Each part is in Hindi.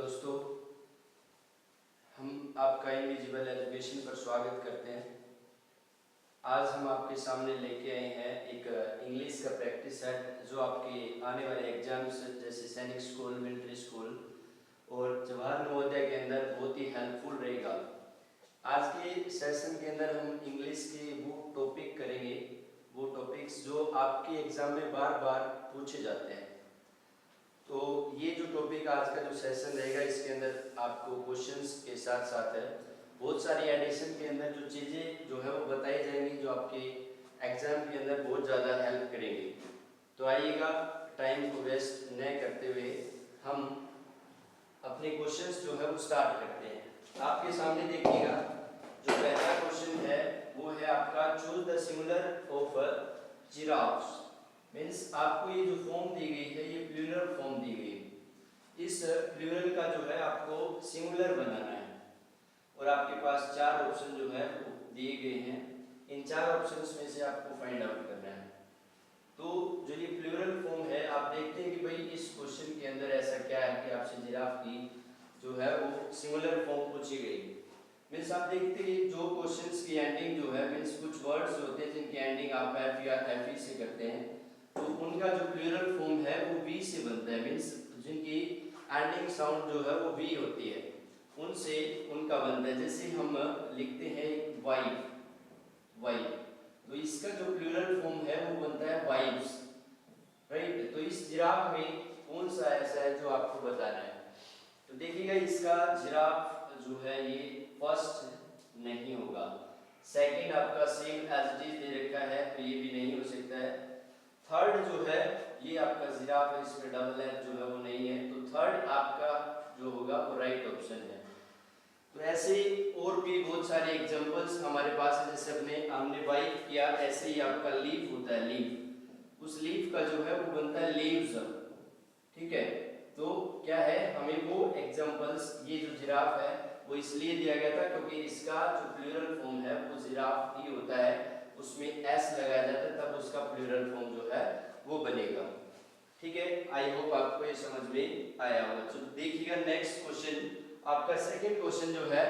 दोस्तों, हम आपका इनविजिबल एजुकेशन पर स्वागत करते हैं। आज हम आपके सामने लेके आए हैं एक इंग्लिश का प्रैक्टिस सेट जो आपके आने वाले एग्जाम्स जैसे सैनिक स्कूल, मिलिट्री स्कूल और जवाहर नवोदय के अंदर बहुत ही हेल्पफुल रहेगा। आज के सेशन के अंदर हम इंग्लिश के वो टॉपिक करेंगे, वो टॉपिक्स जो आपके एग्जाम में बार बार पूछे जाते हैं। तो ये जो टॉपिक आज का जो सेशन रहेगा, इसके अंदर आपको क्वेश्चंस के साथ साथ है बहुत सारी एडिशन के अंदर जो चीज़ें जो है वो बताई जाएंगी, जो आपके एग्जाम के अंदर बहुत ज़्यादा हेल्प करेंगी। तो आइएगा, टाइम को वेस्ट न करते हुए हम अपने क्वेश्चंस जो है वो स्टार्ट करते हैं। आपके सामने देखिएगा, जो पहला क्वेश्चन है वो है आपका choose the similar of giraffes. Means आपको ये जो फॉर्म दी गई है ये प्लूरल फॉर्म दी गई है। इस प्लूरल का जो है आपको सिंगुलर बनाना है और आपके पास चार ऑप्शन जो है वो दिए गए हैं। इन चार ऑप्शंस में से आपको फाइंड आउट करना है। तो जो ये प्लूरल फॉर्म है, आप देखते हैं कि भाई इस क्वेश्चन के अंदर ऐसा क्या है कि आपसे जिराफ की जो है वो सिंगुलर फॉर्म पूछी गई। मीन्स आप देखते हैं जो क्वेश्चंस की एंडिंग जो है, मीन्स कुछ वर्ड्स होते हैं जिनकी एंडिंग आप एफ या एफ से करते हैं, तो उनका जो प्लूरल फॉर्म है वो वी से बनता है। मीन्स जिनकी एंडिंग साउंड जो है वो वी होती है, उनसे उनका बनता है। जैसे हम लिखते हैं वाइफ, वाई, तो इसका जो प्लूरल फॉर्म है वो बनता है वाइव्स, राइट। तो इस जिराफ में कौन सा ऐसा है जो आपको बताना है? तो देखिएगा, इसका जिराफ जो है ये फर्स्ट नहीं होगा। सेकंड आपका सेम एज इट इज दे रखा है, तो ये भी नहीं हो सकता है। थर्ड जो है ये आपका जिराफ है, इसमें डबल एफ जो है वो नहीं है, तो थर्ड आपका जो होगा वो राइट ऑप्शन है। तो ऐसे और भी बहुत सारे एग्जांपल्स हमारे पास है। जैसे हमने वाइफ किया, ऐसे ही आपका लीफ होता है, लीफ, उस लीफ का जो है वो बनता है लीव्स, ठीक है। तो क्या है, हमें वो एग्जांपल्स, ये जो जिराफ है वो इसलिए दिया गया था क्योंकि इसका जो प्लूरल फॉर्म है वो जिराफ ही होता है, उसमें एस लगाया जाता है, तब उसका प्लूरल फॉर्म जो है वो बनेगा, ठीक है। आई होप आपको ये समझ में आया होगा। तो देखिएगा नेक्स्ट क्वेश्चन, आपका सेकंड क्वेश्चन जो है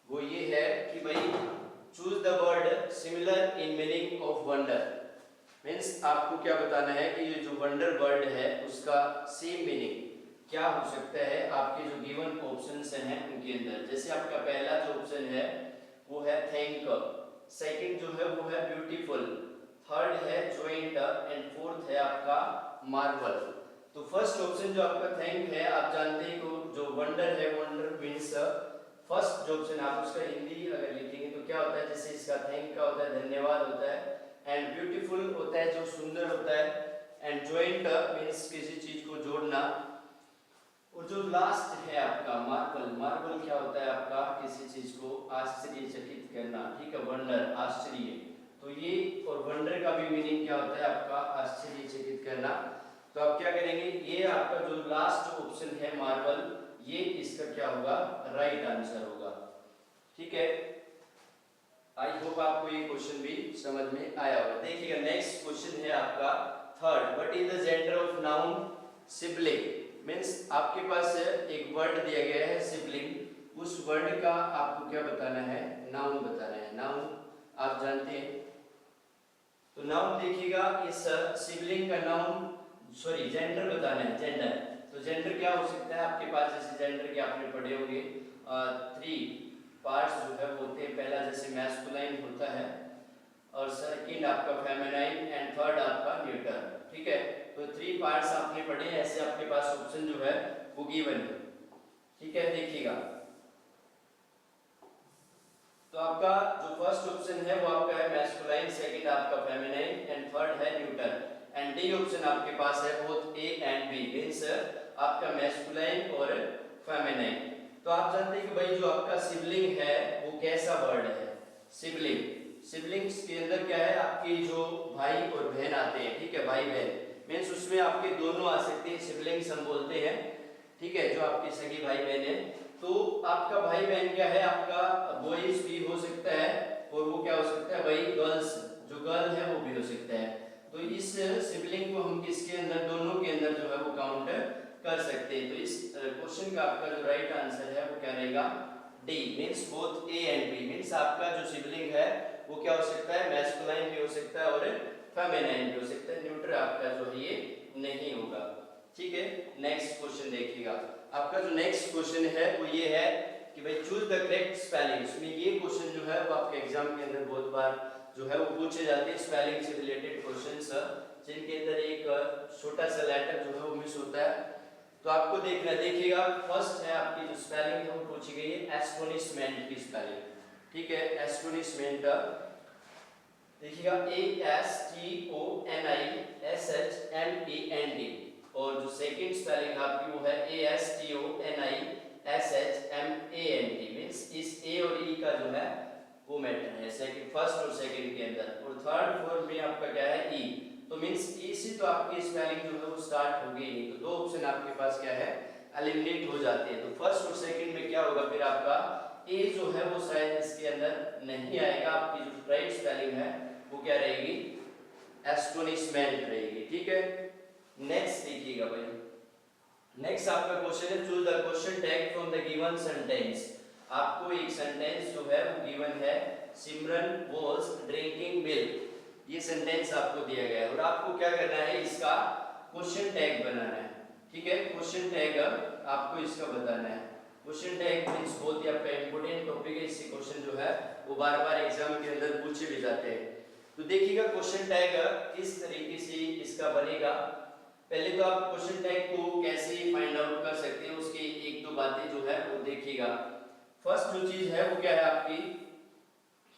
वो ये है कि भाई choose the word similar in meaning of wonder. Means आपको क्या बताना है कि ये जो वंडर वर्ड है उसका सेम मीनिंग क्या हो सकता है आपके जो गिवन ऑप्शंस हैं उनके अंदर। जैसे आपका पहला जो ऑप्शन है वो है थैंक, सेकंड जो है वो है ब्यूटीफुल, थर्ड है जॉइंट एंड फोर्थ है आपका मार्वल। तो फर्स्ट ऑप्शन जो आपका थैंक है, आप जानते हैं कि जो वंडर है, वंडर मींस फर्स्ट जो ऑप्शन आप उसका हिंदी अगर लिखेंगे तो क्या होता है, जैसे इसका थैंक का होता है धन्यवाद होता है, एंड ब्यूटीफुल होता है जो सुंदर होता है, एंड जॉइंट मींस किसी चीज को जोड़ना, और जो लास्ट है आपका मार्वल, मार्वल क्या होता है आपका किसी चीज को आश्चर्यचकित करना, ठीक है, वंडर आश्चर्य। तो ये और वंडर का भी मीनिंग क्या होता है आपका आश्चर्यचकित करना। तो आप क्या करेंगे, ये आपका जो लास्ट ऑप्शन है मार्वल, ये इसका क्या होगा, राइट आंसर होगा, ठीक है। आई होप आपको ये क्वेश्चन भी समझ में आया होगा। देखिएगा नेक्स्ट क्वेश्चन है आपका third, what is the gender of noun sibling. Means आपके पास एक वर्ड दिया गया है सिबलिंग, उस वर्ड का आपको क्या बताना है, नाउन बताना है। नाउन आप जानते हैं, तो नाउन देखिएगा, इस सिबलिंग का नाउन सॉरी जेंडर बताना है, जेंडर। तो जेंडर क्या हो सकता है आपके पास, जैसे जेंडर के आपने पढ़े होंगे 3 पार्ट्स जो है वो होते हैं। पहला जैसे मैस्कुलाइन होता है, और सेकंड आपका फेमिनाइन, एंड थर्ड आपका न्यूटर, ठीक है। तो 3 पार्ट्स आपने पढ़े हैं, ऐसे आपके पास ऑप्शन जो है वो गिवन है, ठीक है। देखिएगा, तो आपका जो फर्स्ट ऑप्शन है वो आपका है मैस्कुलाइन, सेकंड आपका फेमिनाइन, एंड थर्ड है न्यूटर, एंड डी ऑप्शन आपके पास है both A and B, means आपका मैस्कुलाइन और फेमिनाइन। तो आप जानते हैं कि भाई जो आपका सिबलिंग है वो कैसा वर्ड है, सिबलिंग। सिबलिंग्स के अंदर क्या है, आपके जो भाई और बहन आते हैं, ठीक है, भाई बहन, मींस उसमें आपके दोनों आ सकते हैं, सिबलिंग्स हम बोलते हैं, ठीक है, जो आपके सगी भाई बहन है। तो आपका भाई बहन क्या है, आपका बॉयज भी हो सकता है, और वो क्या हो सकता है भाई गर्ल्स, जो गर्ल है वो भी हो सकता है। तो इस सिबलिंग को हम किसके अंदर, दोनों के अंदर जो है वो काउंट कर सकते सकते हैं। तो इस क्वेश्चन का आपका जो राइट आंसर है वो क्या रहेगा, D, means both A and B. Means आपका जो सिबलिंग है वो क्या हो सकता है, मैस्कुलाइन भी हो सकता है और फेमिनाइन भी हो सकता है, न्यूट्रल आपका जो है ये नहीं होगा। ठीक है, नेक्स्ट क्वेश्चन देखिएगा। आपका जो नेक्स्ट क्वेश्चन है वो ये है कि भाई चूज द करेक्ट स्पेलिंग। इसमें ये क्वेश्चन जो है वो आपके एग्जाम के अंदर बहुत बार जो है वो पूछे जाते हैं, स्पेलिंग से रिलेटेड क्वेश्चंस, जिनके अंदर एक छोटा सा लेटर जो है वो मिस होता है। तो आपको देखिएगा फर्स्ट है आपकी जो स्पेलिंग है वो पूछी गई है एस्टोनिशमेंट की स्पेलिंग। ठीक है, एस्टोनिशमेंट देखिएगा ASTONISHMENT, और जो सेकंड स्पेलिंग आपकी वो है ASTONISHMANT। मींस इस ए और ई का जो है वो मैटर है सेकंड, फर्स्ट और सेकंड के अंदर। और थर्ड फोर्थ में आपका क्या है, ई। तो मींस ई से तो आपकी स्पेलिंग जो है वो स्टार्ट हो गई नहीं, तो दो ऑप्शन आपके पास क्या है, एलिमिनेट हो जाते हैं। तो फर्स्ट और सेकंड में क्या होगा, फिर आपका ए जो है वो शायद इसके अंदर नहीं आएगा। आपकी जो राइट स्पेलिंग है वो क्या रहेगी, एस्टोनिशमेंट रहेगी। ठीक है, नेक्स्ट देखिएगा भाई। नेक्स्ट आपका क्वेश्चन है choose the question tag from the given sentence. आपको एक सेंटेंस जो है वो गिवन है, सिमरन वाज ड्रिंकिंग मिल्क। ये सेंटेंस आपको दिया गया है और आपको क्या करना है, इसका क्वेश्चन टैग बनाना है। ठीक है, क्वेश्चन टैग आपको इसका बताना है। क्वेश्चन टैग मींस बहुत ही आपका इंपॉर्टेंट टॉपिक है, इससे क्वेश्चन जो है वो बार-बार एग्जाम के अंदर पूछे भी जाते हैं। तो देखिएगा क्वेश्चन टैग किस तरीके से इसका बनेगा। पहले तो आप क्वेश्चन टैग को कैसे फाइंड आउट कर सकते हैं उसकी एक दो बातें जो है वो देखिएगा। फर्स्ट जो चीज है वो क्या है आपकी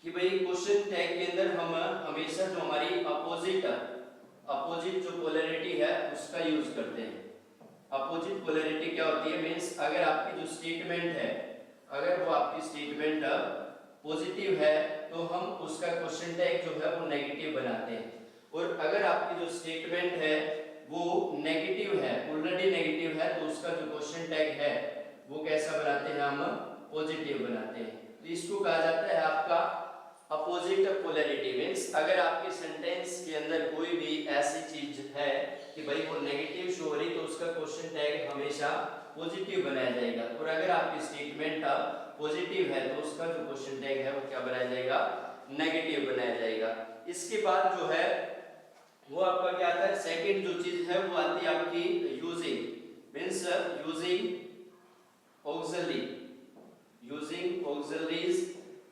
कि भाई क्वेश्चन टैग के अंदर हम हमेशा जो हमारी अपोजिट जो पोलैरिटी है उसका यूज करते हैं। अपोजिट पोलैरिटी क्या होती है, मींस अगर आपकी जो स्टेटमेंट है, अगर वो आपकी स्टेटमेंट पॉजिटिव है तो हम उसका क्वेश्चन टैग जो है वो नेगेटिव बनाते हैं, और अगर आपकी जो स्टेटमेंट है वो नेगेटिव है, ऑलरेडी नेगेटिव है, तो उसका जो क्वेश्चन टैग है वो कैसा बनाते हैं, हम पॉजिटिव बनाते हैं। तो इसको कहा जाता है आपका अपोजिट पोलैरिटी। मींस अगर आपके सेंटेंस के अंदर कोई भी ऐसी चीज है कि भाई वो नेगेटिव शो हो रही, तो उसका क्वेश्चन टैग हमेशा पॉजिटिव बनाया जाएगा, और अगर आपकी स्टेटमेंट पॉजिटिव है तो उसका जो क्वेश्चन टैग है वो क्या बनाया जाएगा, नेगेटिव बनाया जाएगा। इसके बाद जो है वो आपका क्या आता है, सेकंड जो चीज है वो आती है आपकी यूजिंग। मींस यूजिंग ऑक्सिलरीज,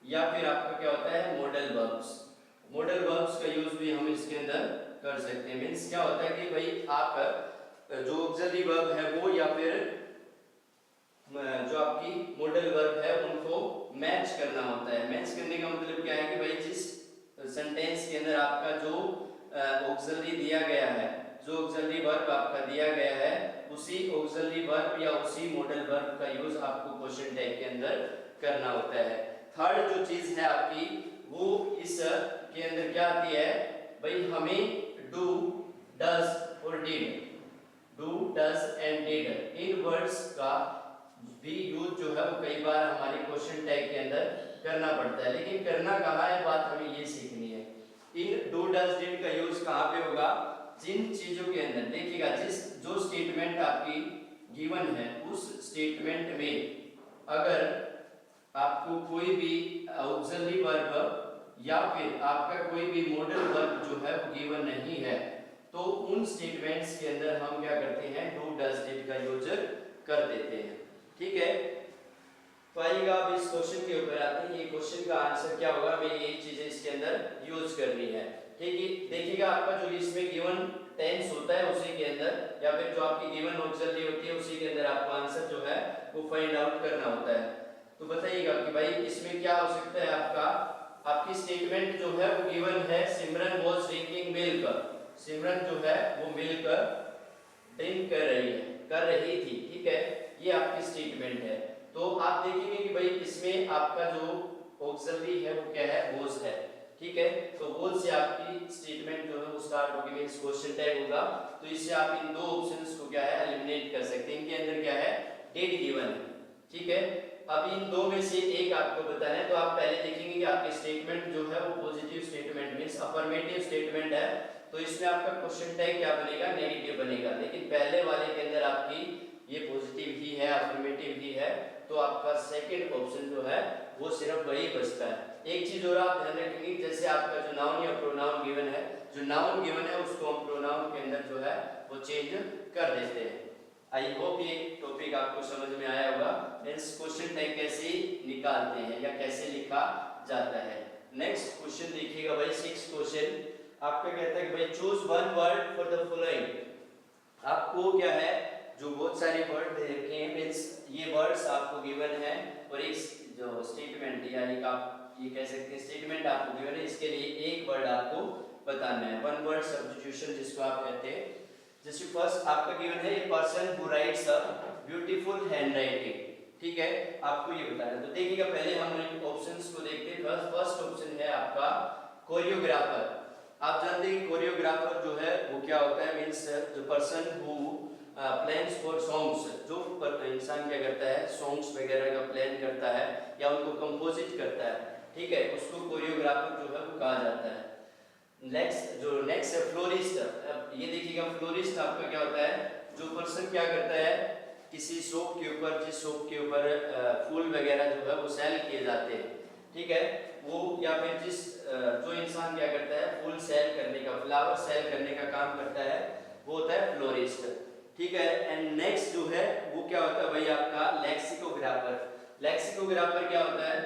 या फिर आपका क्या होता है, मॉडल वर्ब्स। मॉडल वर्ब्स का यूज भी हम इसके अंदर कर सकते हैं। मींस क्या होता है कि भाई आप जो ऑक्सिलरी वर्ब है वो या फिर जो आपकी मॉडल वर्ब है उनको मैच करना होता है। मैच करने का मतलब क्या है कि भाई जिस सेंटेंस के अंदर आपका जो ऑक्सिलरी दिया गया है, जो ऑक्सिलरी वर्ब आपका दिया गया है, उसी ऑक्सिलरी वर्ब या उसी मॉडल वर्ब का यूज आपको क्वेश्चन टैग के अंदर करना होता है। थर्ड जो चीज है आपकी वो इस के अंदर क्या आती है भाई, हमें डू, डज और did, do, does and did in words का भी यूज जो है वो कई बार हमारे क्वेश्चन टैग के अंदर करना पड़ता है। लेकिन करना कहाँ है, बात हमें ये सीखनी है। इन डू, डज, डिड का यूज कहाँ पे होगा, जिन चीजों के अंदर देखिएगा जो स्टेटमेंट आपकी गिवन है उस स्टेटमेंट में अगर आपको कोई भी ऑक्सिलरी वर्ब या फिर आपका कोई भी मॉडल वर्ब जो है वो गिवन नहीं है, तो उन स्टेटमेंट्स के अंदर हम क्या करते हैं, डू, डज, डिड का यूज कर देते हैं। ठीक है, तो आइएगा अब इस क्वेश्चन के ऊपर आते हैं। ये क्वेश्चन का आंसर क्या होगा, हमें यही चीजें इसके अंदर यूज करनी है। ठीक है, देखिएगा आपका जो इसमें गिवन टेंस होता है उसी के अंदर, या फिर जो आपकी गिवन ऑक्सिलरी होती है उसी के अंदर आपको आंसर जो है वो फाइंड आउट करना होता है। तो बताइएगा कि भाई इसमें क्या हो सकता है, आपकी स्टेटमेंट जो है वो गिवन है सिमरन वाज ड्रिंकिंग मिल्क। सिमरन जो है वो मिल्क ड्रिंक कर रही थी। ठीक है, ये आपकी स्टेटमेंट है। तो आप देखेंगे कि भाई इसमें आपका जो ऑक्सिलरी है वो क्या है, वाज है। ठीक है, तो वाज से आपकी स्टेटमेंट जो है वो स्टार्ट होगी, मींस क्वेश्चन टैग होगा। तो इससे आप इन दो ऑप्शंस को क्या है, एलिमिनेट कर सकते हैं। इनके अंदर क्या है, डिड गिवन है। ठीक है, अब इन दो में से एक आपको बताना है। तो आप पहले देखेंगे कि आपकी स्टेटमेंट जो है वो positive statement means affirmative statement है, तो इसमें आपका क्वेश्चन टैग क्या बनेगा, नेगेटिव बनेगा। लेकिन पहले वाले के अंदर आपकी ये आपका सेकंड ऑप्शन जो है वो सिर्फ वही बचता है। एक चीज और आप ध्यान रखेंगे, जैसे आपका जो नाउन या प्रोनाउन गिवन है, जो नाउन गिवन है उसको हम प्रोनाउन के अंदर जो है वो चेंज कर देते हैं। आई होप ये टॉपिक आपको समझ में आया होगा। मींस क्वेश्चन टैग कैसे निकालते हैं या कैसे लिखा जाता है। नेक्स्ट क्वेश्चन देखिएगा भाई, 6 क्वेश्चन आपका कहता है कि भाई choose one word for the following. आपको क्या है, जो बहुत सारे वर्ड दे रखे हैं, मींस ये वर्ड्स आपको गिवन है और एक जो स्टेटमेंट यानी कि आप ये कह सकते हैं स्टेटमेंट आपको गिवन है, इसके लिए एक वर्ड आपको बताना है। वन वर्ड सब्स्टिट्यूशन जिसको आप कहते हैं। जैसे फर्स्ट आपका गिवन है a person who rights a beautiful handwriting, ठीक है, आपको ये बताना है। तो देखिएगा पहले हम ऑप्शंस को देखते हैं। फर्स्ट ऑप्शन है आपका कोरियोग्राफर। आप जानते हैं कि कोरियोग्राफर जो है वो क्या होता है, मींस जो person who plans for songs, जो इंसान क्या करता है सॉन्ग्स वगैरह का प्लान करता है या उनको कंपोजिट करता है, ठीक है, उसको कोरियोग्राफर जो है वो कहा जाता है। नेक्स्ट है फ्लोरिस्ट। ये देखिएगा फ्लोरिस्ट आपका क्या होता है, जो पर्सन क्या करता है किसी शॉप के ऊपर, जिस शॉप के ऊपर फूल वगैरह जो है वो सेल किए जाते हैं, ठीक है, वो या फिर जो इंसान क्या करता है फूल सेल करने का, फ्लावर सेल करने का काम करता है, वो होता है फ्लोरिस्ट, ठीक है। एंड नेक्स्ट जो है वो क्या होता है भाई आपका लेक्सिकोग्राफर। लेक्सिकोग्राफर क्या होता है,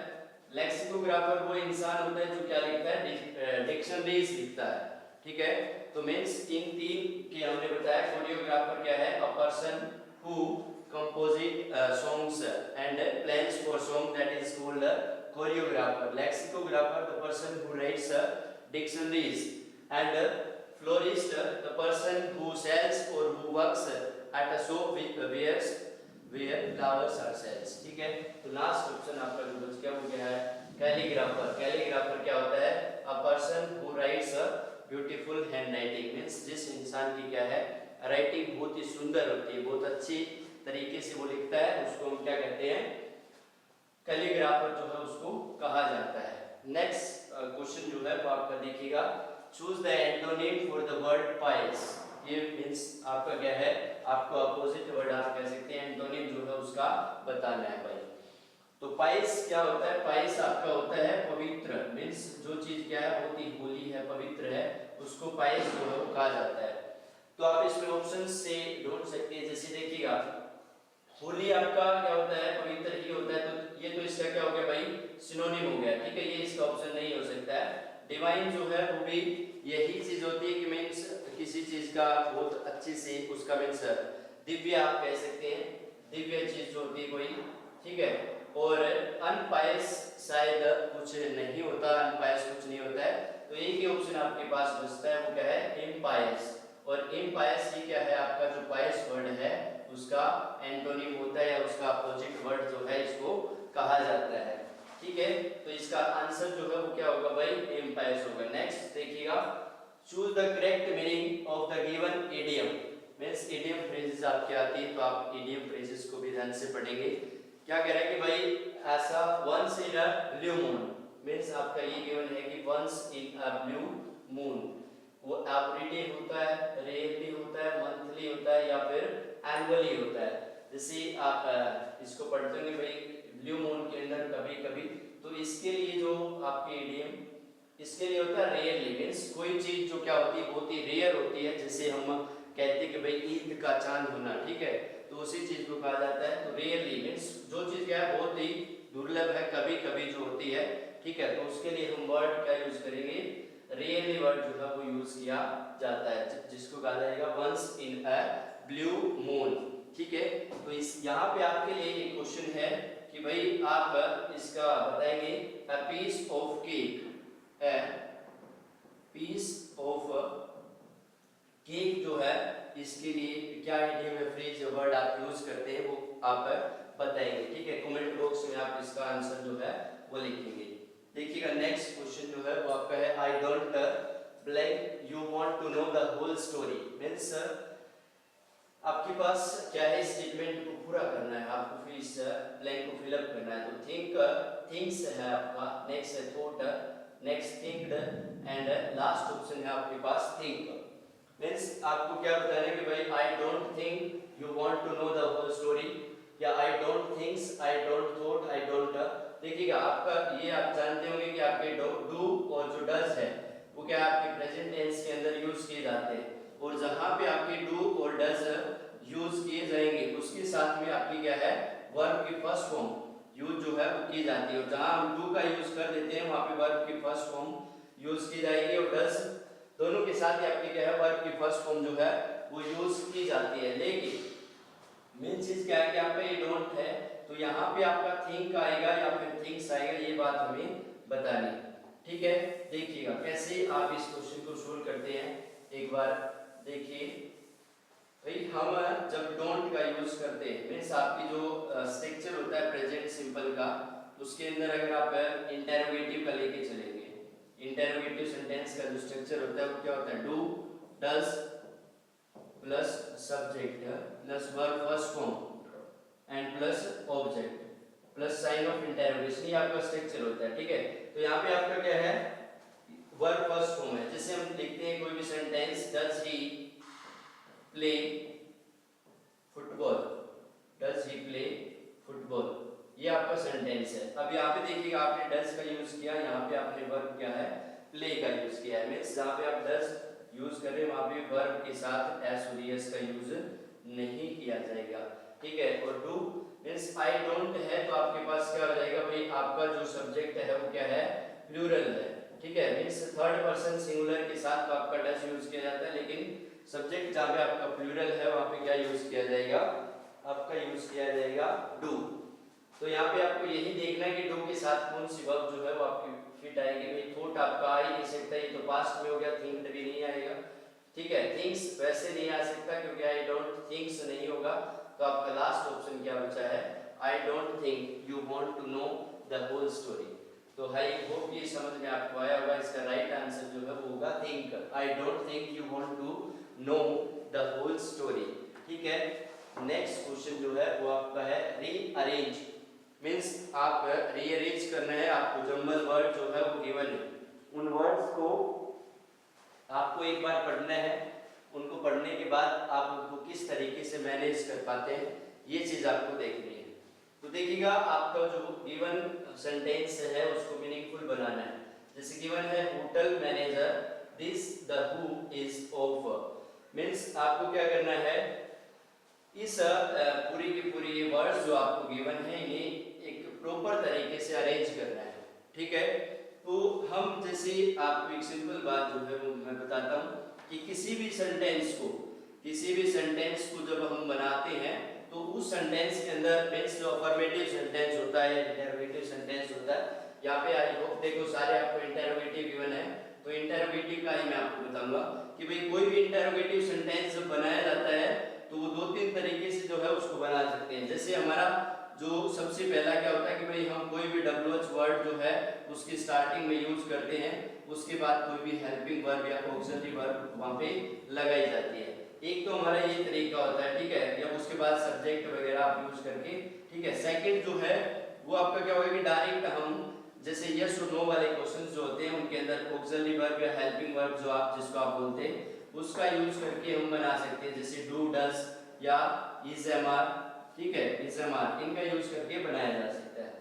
लेक्सिकोग्राफर वो इंसान होता है जो क्या लिखता है डिक्शनरीज लिखता है, ठीक है। तो मींस इन तीन के हमने बताया। कोरियोग्राफर क्या है, a person who composite songs and plans for song, that is called a choreographer. Lexicographer, the person who writes dictionaries, and florist, the person who sells or who works at a shop where flowers are sells, ठीक है। तो लास्ट ऑप्शन आपका जो बच गया वो क्या है, कैलीग्राफर। कैलीग्राफर क्या होता है, a person who rights a beautiful handwriting, means जिस इंसान की क्या है राइटिंग बहुत ही सुंदर होती है, बहुत अच्छी तरीके से वो लिखता है, उसको हम क्या कहते हैं कैलीग्राफर जो है उसको कहा जाता है। नेक्स्ट क्वेश्चन जो है वो आपका देखिएगा, choose the antonym for the word price. ये मींस आपका क्या है, आपको अपोजिट वर्ड आप कह सकते हैं, एंटोनिम जो है उसका बताना है भाई। तो पाइस क्या होता है, पाइस आपका होता है पवित्र, मींस जो चीज क्या है बहुत ही होली है, पवित्र है, उसको पाइस जो है वो कहा जाता है। तो आप इसमें ऑप्शन से ढूंढ सकते हैं। जैसे देखिएगा होली आपका क्या होता है, पवित्र ही होता है, तो ये तो इसका क्या हो गया भाई सिनोनिम हो गया, ठीक है, ये इसका ऑप्शन नहीं हो सकता है। डिवाइन जो है वो भी यही चीज होती है कि मींस किसी चीज का बहुत अच्छी से उसका मींस दिव्य आप कह सकते हैं, दिव्य चीज जो होती है कोई, ठीक है। और अनपायस शायद कुछ नहीं होता, अनपायस कुछ नहीं होता है, तो एक ही ऑप्शन आपके पास बचता है, वो क्या है इम्पायस। और इम्पायस ही क्या है, आपका जो पायस वर्ड है उसका एंटोनिम होता है या उसका अपोजिट वर्ड जो है इसको कहा जाता है, ठीक है। तो इसका आंसर जो है वो क्या होगा भाई इम्पायस होगा। नेक्स्ट देखिएगा, choose the correct meaning of the given idiom. Means idiom phrases आपके आती है तो आप इडियम फ्रेजेस को भी ध्यान से पढ़ेंगे। क्या कह रहा है कि भाई ऐसा once in a blue moon, means आपका ये गिवन है कि once in a blue moon, वो एवरीडे होता है, रेयरली होता है, मंथली होता है या फिर एनुअली होता है। जैसे आप इसको पढ़ते होंगे भाई ब्लू मून के अंदर कभी कभी, तो इसके लिए जो आपके इडियम इसके लिए होता है रेयरली, मींस कोई चीज जो क्या होती है बहुत ही रेयर होती है, जैसे हम कहते हैं कि भाई ईद का चांद होना, ठीक है, तो उसी चीज को कहा जाता है। तो रेयरली मींस जो चीज क्या है बहुत ही दुर्लभ है, कभी कभी जो होती है, ठीक है, तो उसके लिए हम वर्ड क्या यूज करेंगे, रेयरली वर्ड जो है वो यूज किया जाता है, जिसको कहा जाएगा once in a blue moon, ठीक है। तो इस यहाँ पे आपके लिए एक क्वेश्चन है कि भाई आप इसका बताएंगे a piece of cake, a piece of cake जो है इसके लिए क्या इडियम या फ्रेज या वर्ड आप यूज करते हैं वो आप बताएंगे, ठीक है। कमेंट बॉक्स में आप इसका आंसर जो है वो लिखेंगे। देखिएगा नेक्स्ट क्वेश्चन जो है वो आपका है I don't blank you want to know the whole story, means आपके पास क्या है स्टेटमेंट को पूरा करना है, आपको फिर इस ब्लैंक को फिल अप करना है। तो थिंग्स है आपका, नेक्स्ट है thought, next thinked and last option है आपके पास थिंक। मींस आपको क्या बताना है कि भाई I don't think you want to know the whole story या I don't think things, I don't thought, I don't. देखिएगा आपका ये आप जानते होंगे कि आपके डू और जो डज है वो क्या आपके प्रेजेंट टेंस के अंदर यूज किए जाते हैं, और जहां पे आपके डू और डज यूज किए जाएंगे उसके साथ में आपकी क्या है वर्ब की फर्स्ट फॉर्म यूज जो है वो की जाती है, और जहां हम डू का यूज कर देते हैं वहां पे वर्ब की फर्स्ट फॉर्म यूज की जाएगी, और डज दोनों के साथ ही आपकी क्या है वर्ब की फर्स्ट फॉर्म जो है वो यूज की जाती है। लेकिन मेन चीज क्या है कि आपका ये डोंट है तो यहाँ पे आपका थिंक आएगा या फिर थिंक्स आएगा, ये बात हमें बतानी, ठीक है। देखिएगा कैसे आप इस क्वेश्चन को सोल्व करते हैं, एक बार देखिए भाई। हम जब डोंट का यूज करते हैं मीन्स आपकी जो स्ट्रक्चर होता है प्रेजेंट सिंपल का, उसके अंदर अगर आप इंटरोगेटिव का लेके चलेंगे, इंटरोगेटिव सेंटेंस का जो स्ट्रक्चर होता है वो क्या होता है, do does plus subject plus verb first form and plus object plus sign of interrogation, ये आपका स्ट्रक्चर होता है, ठीक है। तो यहाँ पे आपका क्या है वर्ब फर्स्ट फॉर्म है, जैसे हम लिखते हैं कोई भी sentence, does he play football, does he play football, ये आपका सेंटेंस है। अब यहाँ पे देखिएगा आपने डज का यूज किया, यहाँ पे आपने वर्ब क्या है प्ले का यूज किया है, मींस जहाँ पे आप डज यूज करें वहां पे वर्ब के साथ एस और एस का यूज नहीं किया जाएगा, ठीक है। और डू मींस आई डोंट है तो आपके पास क्या हो जाएगा भाई, आपका जो सब्जेक्ट है वो क्या है प्लूरल है, ठीक है। मींस थर्ड पर्सन सिंगुलर के साथ तो आपका डज यूज किया जाता है, लेकिन सब्जेक्ट जहां पे आपका प्लूरल है वहां पे क्या यूज किया जाएगा, आपका यूज किया जाएगा डू। तो यहाँ पे आपको यही देखना है कि डू के साथ कौन सी वर्ब जो है वो आपकी फिट आएगी। भाई थॉट आपका आ ही नहीं सकता, ये तो पास्ट में हो गया, थिंक भी नहीं आएगा, ठीक है। थिंक्स वैसे नहीं आ सकता क्योंकि आई डोंट थिंक्स नहीं होगा, तो आपका लास्ट ऑप्शन क्या बचा है, I don't think you want to know the whole story. तो आई होप ये समझ में आपको आया होगा, इसका राइट आंसर जो है वो होगा think, I don't think you want to know the whole story, ठीक है। नेक्स्ट क्वेश्चन जो है वो आपका है रीअरेंज, मींस आप रीअरेंज करना है, आपको जंबल वर्ड जो है वो गिवन है, उन वर्ड्स को आपको एक बार पढ़ना है, उनको पढ़ने के बाद आप उनको किस तरीके से मैनेज कर पाते हैं ये चीज आपको देखनी है। तो देखिएगा आपका जो गिवन सेंटेंस है उसको मीनिंगफुल बनाना है, जैसे गिवन है hotel manager this the who is of, means आपको क्या करना है, इस पूरी की पूरी वर्ड्स जो आपको गिवन है इन्हें एक प्रॉपर तरीके से अरेंज करना है, ठीक है। तो हम जैसे आपको एक सिंपल बात जो है वो मैं बताता हूँ कि किसी भी सेंटेंस को जब हम बनाते हैं तो उस सेंटेंस के अंदर मींस जो अफर्मेटिव सेंटेंस होता है, इंटरोगेटिव सेंटेंस होता है, यहाँ पे आई होप देखो सारे आपको इंटरोगेटिव गिवन है, तो इंटरोगेटिव का ही मैं आपको बताऊंगा कि भाई कोई भी इंटरोगेटिव सेंटेंस जब बनाया जाता है तो वो दो तीन तरीके से जो है उसको बना सकते हैं। जैसे हमारा जो सबसे पहला क्या होता है कि भाई हम कोई भी WH वर्ड जो है उसकी स्टार्टिंग में यूज करते हैं, उसके बाद कोई भी हेल्पिंग वर्ब या ऑक्सिलरी वर्ब वहां पे लगाई जाती है। एक तो हमारा ये तरीका होता है, ठीक है, या उसके बाद सब्जेक्ट वगैरह आप यूज करके, ठीक है। सेकंड जो है वो आपका क्या होगा कि डायरेक्ट हम जैसे यस और नो वाले क्वेश्चंस जो होते हैं उनके अंदर ऑक्सिलरी वर्ब या हेल्पिंग वर्ब जो आप जिसको आप बोलते हैं उसका यूज करके हम बना सकते हैं, जैसे डू डज या इज एम आर, ठीक है, इज एम आर, इनका यूज करके बनाया जा सकता है।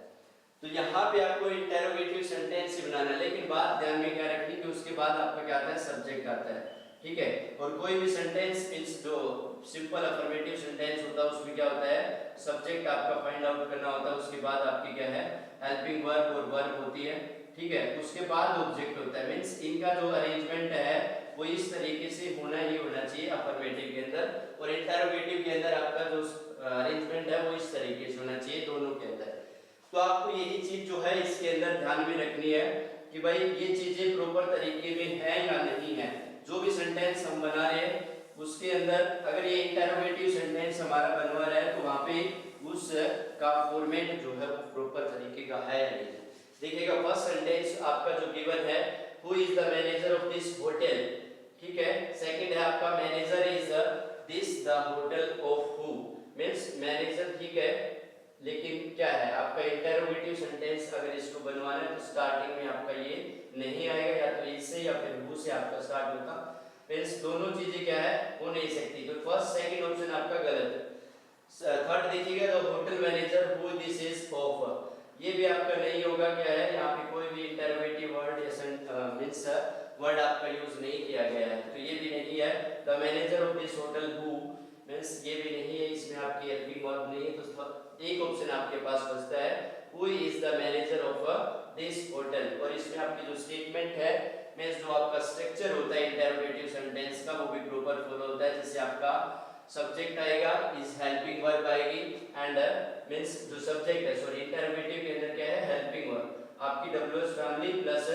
तो यहाँ पे आपको इंटरोगेटिव सेंटेंस ही बनाना है, लेकिन बात ध्यान में क्या रखनी कि उसके बाद आपका क्या आता है सब्जेक्ट आता है, ठीक है। और कोई भी सेंटेंस मींस जो सिंपल अफर्मेटिव सेंटेंस होता है उसमें क्या होता है सब्जेक्ट आपका फाइंड आउट करना होता है, उसके बाद आपकी क्या है हेल्पिंग वर्ब और वर्ब होती है, ठीक है, उसके बाद ऑब्जेक्ट होता है। मींस इनका जो अरेंजमेंट है वो इस तरीके से होना ही होना चाहिए अफर्मेटिव के अंदर, और इंटरोगेटिव के अंदर आपका जो अरेंजमेंट है वो इस तरीके से होना चाहिए दोनों के अंदर। तो आपको यही चीज जो है इसके अंदर ध्यान में रखनी है कि भाई ये चीजें प्रॉपर तरीके में है या नहीं है। जो भी सेंटेंस हम बना रहे हैं उसके अंदर अगर ये इंटरोगेटिव सेंटेंस हमारा बनवा रहा है तो वहां पे उस का फॉर्मेट जो है वो प्रॉपर तरीके का है या नहीं। देखिएगा फर्स्ट सेंटेंस आपका जो गिवन है who is the manager of this hotel, ठीक है। सेकंड है आपका manager is this the hotel of who, means manager, ठीक है, लेकिन क्या है आपका इंटरोगेटिव सेंटेंस अगर इसको बनवाना है तो स्टार्टिंग में आपका ये नहीं आएगा, या तो इससे या फिर हु से आपका स्टार्ट होता, मींस दोनों चीजें क्या है हो नहीं सकती। तो फर्स्ट सेकंड ऑप्शन आपका गलत है। थर्ड देखिएगा the hotel manager who this is of, ये भी आपका नहीं होगा, क्या है यहाँ पे कोई भी इंटरोगेटिव वर्ड या मींस वर्ड आपका यूज नहीं किया गया है, तो ये भी नहीं है। The manager of this hotel who means ये भी नहीं है, इसमें आपकी हेल्पिंग वर्ब नहीं है, तो एक ऑप्शन आपके पास बचता है who is the manager of this hotel. और इसमें आपकी जो स्टेटमेंट है मींस जो आपका स्ट्रक्चर होता है इंटरोगेटिव सेंटेंस का वो भी प्रॉपर फॉलो होता है। जैसे आपका सब्जेक्ट आएगा इज हेल्पिंग वर्ब आएगी एंड मींस जो सब्जेक्ट है सॉरी इंटरोगेटिव के अंदर क्या है हेल्पिंग वर्ब, आपकी WS family plus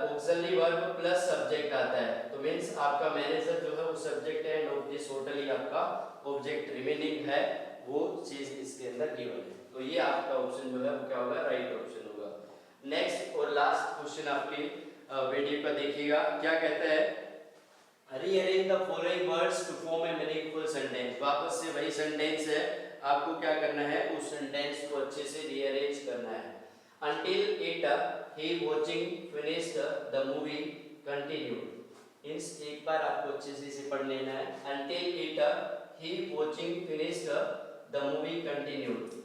auxiliary verb plus subject आता है, तो मींस आपका मैनेजर जो है वो सब्जेक्ट है एंड ऑफ दिस होटल ही आपका ऑब्जेक्ट रिमेनिंग है, वो चीज इसके अंदर गिवन है, तो ये आपका ऑप्शन जो है वो क्या होगा राइट ऑप्शन होगा। नेक्स्ट और लास्ट क्वेश्चन आपके वीडियो का देखिएगा, क्या कहता है rearrange the following words to form a meaningful sentence. वापस से वही सेंटेंस है, आपको क्या करना है उस सेंटेंस को अच्छे से रीअरेंज करना है। Until it he watching finished the movie continued। Means एक बार आपको अच्छे से इसे पढ़ लेना है। Until it he watching finished the movie continued,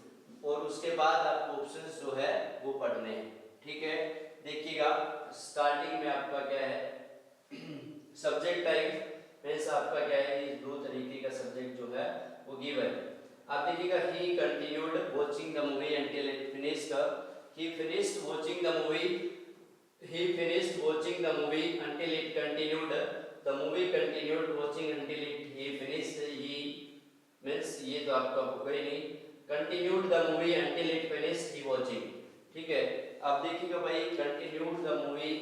और उसके बाद आपको ऑप्शंस जो है वो पढ़ने हैं, ठीक है। देखिएगा स्टार्टिंग में आपका क्या है सब्जेक्ट टाइप मींस आपका क्या है ये दो तरीके का सब्जेक्ट जो है वो गिवन है। आप देखिएगा he continued watching the movie until it finished, he finished watching the movie, he finished watching the movie until it continued, the movie continued watching until it he finished, he means ये तो आपका होगा ही नहीं, continued the movie until it finished he watching, ठीक है। आप देखिएगा भाई continued the movie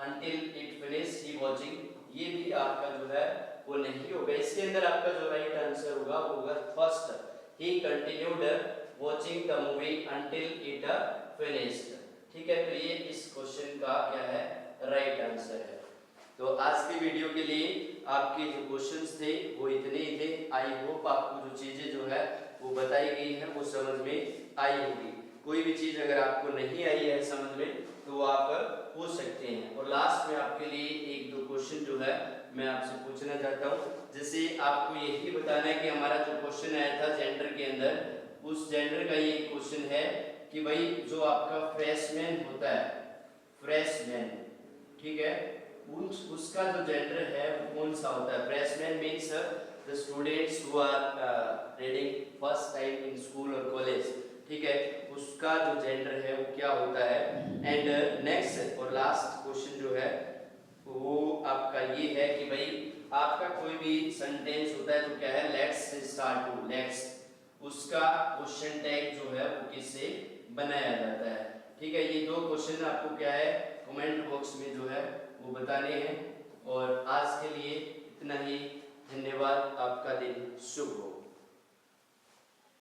until it finished he watching, ये भी आपका जो है वो नहीं होगा, इसके अंदर आपका जो राइट आंसर होगा वो होगा first, he continued watching the movie until it finished, ठीक है। तो ये इस क्वेश्चन का क्या है राइट आंसर है। तो आज की वीडियो के लिए आपके जो क्वेश्चंस थे वो इतने ही थे। आई होप आपको जो चीजें जो है वो बताई गई है वो समझ में आई होगी। कोई भी चीज अगर आपको नहीं आई है समझ में तो वो आप पूछ सकते हैं। और लास्ट में आपके लिए एक दो क्वेश्चन जो है मैं आपसे पूछना चाहता हूँ। जैसे आपको यही बताना है कि हमारा जो क्वेश्चन आया था जेंडर के अंदर, उस जेंडर का ये क्वेश्चन है कि भाई जो आपका फ्रेशमैन होता है, फ्रेशमैन, ठीक है, उसका जो जेंडर है वो कौन सा होता है। Freshman means the students who are reading first time in school और कॉलेज, ठीक है, उसका जो जेंडर है वो क्या होता है। एंड नेक्स्ट और लास्ट क्वेश्चन जो है वो आपका ये है कि भाई आपका कोई भी सेंटेंस होता है तो क्या है लेट्स स्टार्ट टू, लेट्स उसका क्वेश्चन टैग जो है वो किससे बनाया जाता है, ठीक है। ये दो क्वेश्चन आपको क्या है कमेंट बॉक्स में जो है वो बताने हैं। और आज के लिए इतना ही, धन्यवाद, आपका दिन शुभ हो।